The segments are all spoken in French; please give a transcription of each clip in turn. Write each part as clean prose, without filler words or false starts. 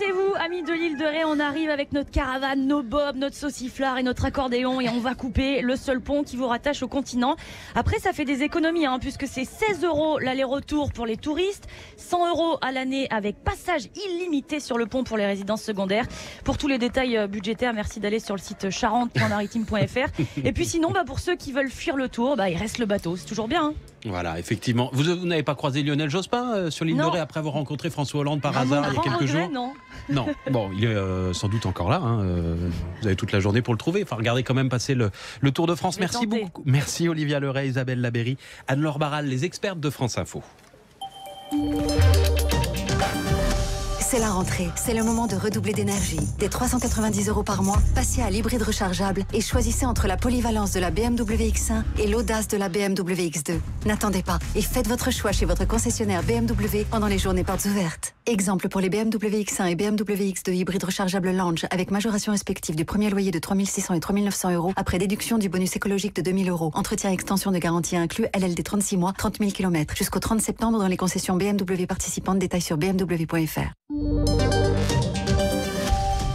Pressez-vous, amis de l'île de Ré, on arrive avec notre caravane, nos bobs, notre sauciflard et notre accordéon et on va couper le seul pont qui vous rattache au continent. Après, ça fait des économies, puisque c'est 16 € l'aller-retour pour les touristes, 100 € à l'année avec passage illimité sur le pont pour les résidences secondaires. Pour tous les détails budgétaires, merci d'aller sur le site charente.maritime.fr. Et puis sinon, pour ceux qui veulent fuir le tour, il reste le bateau, c'est toujours bien. Voilà, effectivement. Vous n'avez pas croisé Lionel Jospin sur l'île de Ré après avoir rencontré François Hollande par hasard il y a quelques jours? Non. Bon, il est sans doute encore là. Vous avez toute la journée pour le trouver. Enfin, regardez quand même passer le Tour de France. Merci beaucoup. Merci Olivia Leray, Isabelle Labéry, Anne-Laure Barral, les expertes de France Info. C'est la rentrée, c'est le moment de redoubler d'énergie. Dès 390 € par mois, passez à l'hybride rechargeable et choisissez entre la polyvalence de la BMW X1 et l'audace de la BMW X2. N'attendez pas et faites votre choix chez votre concessionnaire BMW pendant les journées portes ouvertes. Exemple pour les BMW X1 et BMW X2 hybride rechargeable Lounge avec majoration respective du premier loyer de 3 600 et 3 900 € après déduction du bonus écologique de 2 000 €. Entretien et extension de garantie inclus, LLD 36 mois, 30 000 km. Jusqu'au 30 septembre dans les concessions BMW participantes. Détails sur bmw.fr.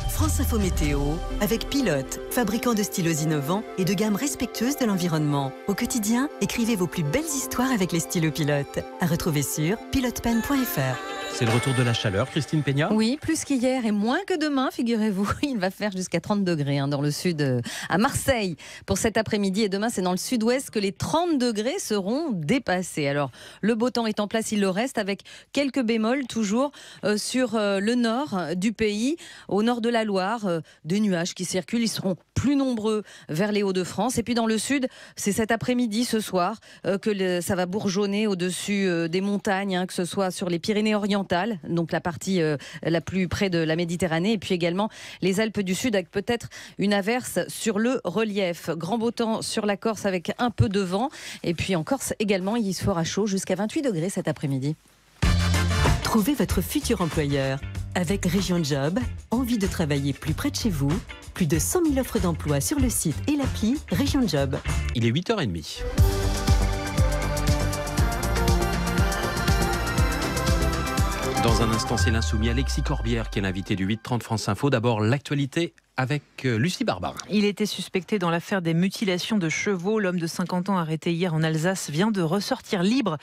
France Info Météo, avec Pilote, fabricant de stylos innovants et de gamme respectueuse de l'environnement. Au quotidien, écrivez vos plus belles histoires avec les stylos Pilote. À retrouver sur pilotepen.fr. C'est le retour de la chaleur, Christine Peña? Oui, plus qu'hier et moins que demain, figurez-vous. Il va faire jusqu'à 30 degrés dans le sud, à Marseille. Pour cet après-midi et demain, c'est dans le sud-ouest que les 30 degrés seront dépassés. Alors, le beau temps est en place, il le reste, avec quelques bémols toujours sur le nord du pays, au nord de la Loire. Des nuages qui circulent, ils seront plus nombreux vers les Hauts-de-France. Et puis dans le sud, c'est cet après-midi, ce soir, que ça va bourgeonner au-dessus des montagnes, que ce soit sur les Pyrénées-Orientales, donc la partie la plus près de la Méditerranée, et puis également les Alpes du Sud avec peut-être une averse sur le relief. Grand beau temps sur la Corse avec un peu de vent, et puis en Corse également il se fera chaud jusqu'à 28 degrés cet après-midi. Trouvez votre futur employeur. Avec Région Job, envie de travailler plus près de chez vous. Plus de 100 000 offres d'emploi sur le site et l'appli Région Job. Il est 8h30. Dans un instant, c'est l'insoumis Alexis Corbière qui est l'invité du 8h30 France Info. D'abord, l'actualité avec Lucie Barbara. Il était suspecté dans l'affaire des mutilations de chevaux. L'homme de 50 ans arrêté hier en Alsace vient de ressortir libre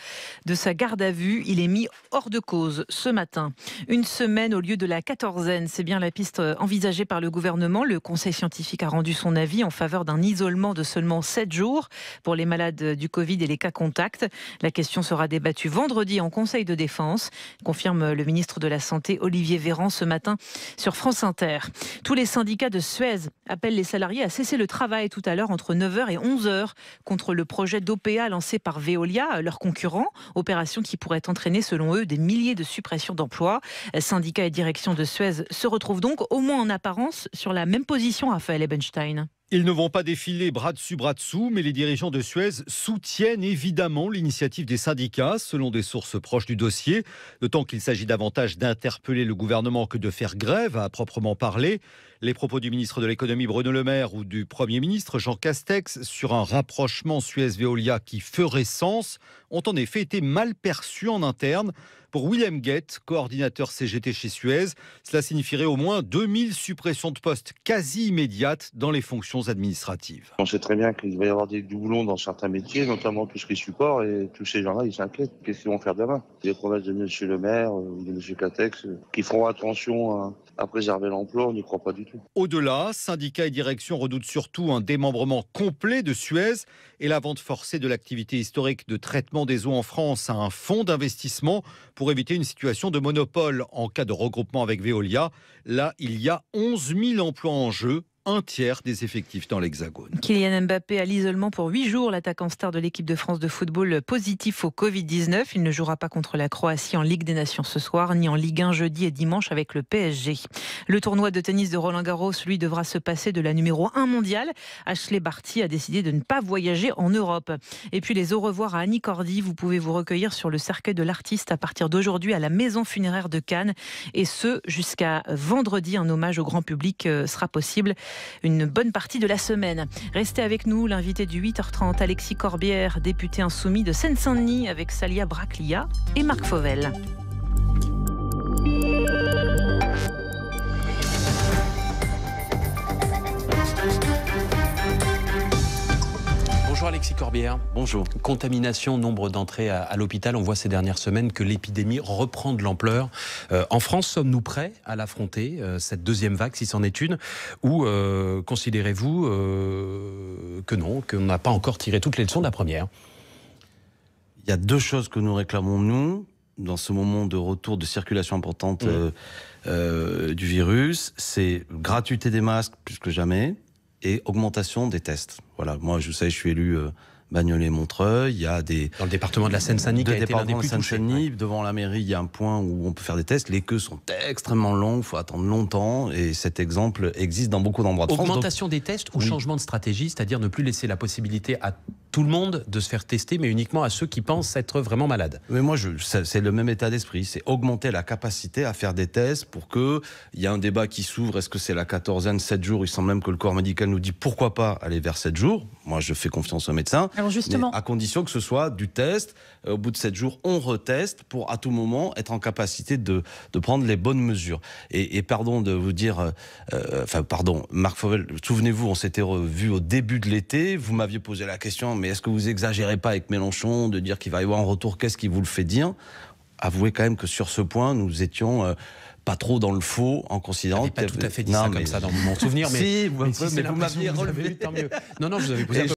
de sa garde à vue. Il est mis hors de cause ce matin. Une semaine au lieu de la quatorzaine, c'est bien la piste envisagée par le gouvernement. Le conseil scientifique a rendu son avis en faveur d'un isolement de seulement 7 jours pour les malades du Covid et les cas contacts. La question sera débattue vendredi en conseil de défense, confirme le ministre de la Santé Olivier Véran ce matin sur France Inter. Tous les syndicats de Suez appellent les salariés à cesser le travail tout à l'heure entre 9h et 11h contre le projet d'OPA lancé par Veolia, leur concurrent, opération qui pourrait entraîner selon eux des milliers de suppressions d'emplois. Syndicats et direction de Suez se retrouvent donc au moins en apparence sur la même position, Raphaël Ebenstein. Ils ne vont pas défiler bras dessus, bras dessous, mais les dirigeants de Suez soutiennent évidemment l'initiative des syndicats, selon des sources proches du dossier, d'autant qu'il s'agit davantage d'interpeller le gouvernement que de faire grève à proprement parler. Les propos du ministre de l'économie Bruno Le Maire ou du Premier ministre Jean Castex sur un rapprochement Suez-Veolia qui ferait sens ont en effet été mal perçus en interne. Pour Willem Guette, coordinateur CGT chez Suez, cela signifierait au moins 2000 suppressions de postes quasi immédiates dans les fonctions administratives. On sait très bien qu'il va y avoir des doublons dans certains métiers, notamment tout ce qui est support, et tous ces gens-là, ils s'inquiètent. Qu'est-ce qu'ils vont faire demain? Les promesses de M. Le Maire, de M. Castex, qui feront attention à préserver l'emploi, on n'y croit pas du tout. Au-delà, syndicats et direction redoutent surtout un démembrement complet de Suez et la vente forcée de l'activité historique de traitement des eaux en France à un fonds d'investissement pour éviter une situation de monopole en cas de regroupement avec Veolia. Là, il y a 11 000 emplois en jeu, un tiers des effectifs dans l'Hexagone. Kylian Mbappé à l'isolement pour 8 jours. L'attaquant star de l'équipe de France de football positif au Covid-19. Il ne jouera pas contre la Croatie en Ligue des Nations ce soir, ni en Ligue 1 jeudi et dimanche avec le PSG. Le tournoi de tennis de Roland-Garros, lui, devra se passer de la numéro 1 mondiale. Ashley Barty a décidé de ne pas voyager en Europe. Et puis les au revoir à Annie Cordy. Vous pouvez vous recueillir sur le cercueil de l'artiste à partir d'aujourd'hui à la maison funéraire de Cannes. Et ce, jusqu'à vendredi. Un hommage au grand public sera possible une bonne partie de la semaine. Restez avec nous, l'invité du 8h30, Alexis Corbière, député insoumis de Seine-Saint-Denis, avec Salia Braclia et Marc Fauvel. Alexis Corbière. Bonjour. Contamination, nombre d'entrées à l'hôpital. On voit ces dernières semaines que l'épidémie reprend de l'ampleur. En France, sommes-nous prêts à l'affronter, cette deuxième vague, si c'en est une, ou considérez-vous que non, qu'on n'a pas encore tiré toutes les leçons de la première? Il y a deux choses que nous réclamons, nous, dans ce moment de retour de circulation importante du virus. C'est gratuité des masques, plus que jamais, et augmentation des tests. Voilà, moi, je sais, je suis élu Bagnolet-Montreuil. Il y a des... Dans le département de la Seine-Saint-Denis, qui a été l'un des plus touchés. Devant la mairie, il y a un point où on peut faire des tests. Les queues sont extrêmement longues, il faut attendre longtemps. Et cet exemple existe dans beaucoup d'endroits de France. Augmentation des tests ou changement de stratégie, c'est-à-dire ne plus laisser la possibilité à tout le monde de se faire tester, mais uniquement à ceux qui pensent être vraiment malades. Mais moi, c'est le même état d'esprit. C'est augmenter la capacité à faire des tests pour qu'il y ait un débat qui s'ouvre. Est-ce que c'est la quatorzaine, 7 jours? Il semble même que le corps médical nous dit pourquoi pas aller vers 7 jours. Moi, je fais confiance aux médecins. Alors justement, à condition que ce soit du test. Au bout de 7 jours, on reteste pour à tout moment être en capacité de prendre les bonnes mesures. Et pardon de vous dire, Marc Fauvel, souvenez-vous, on s'était revu au début de l'été. Vous m'aviez posé la question, mais est-ce que vous exagérez pas avec Mélenchon de dire qu'il va y avoir un retour? Qu'est-ce qui vous le fait dire? Avouez quand même que sur ce point, nous étions pas trop dans le faux en considérant... pas tout à fait dit ça comme ça dans mon souvenir, mais si, vous m'aviez relevé. Tant mieux. Non, je vous avais posé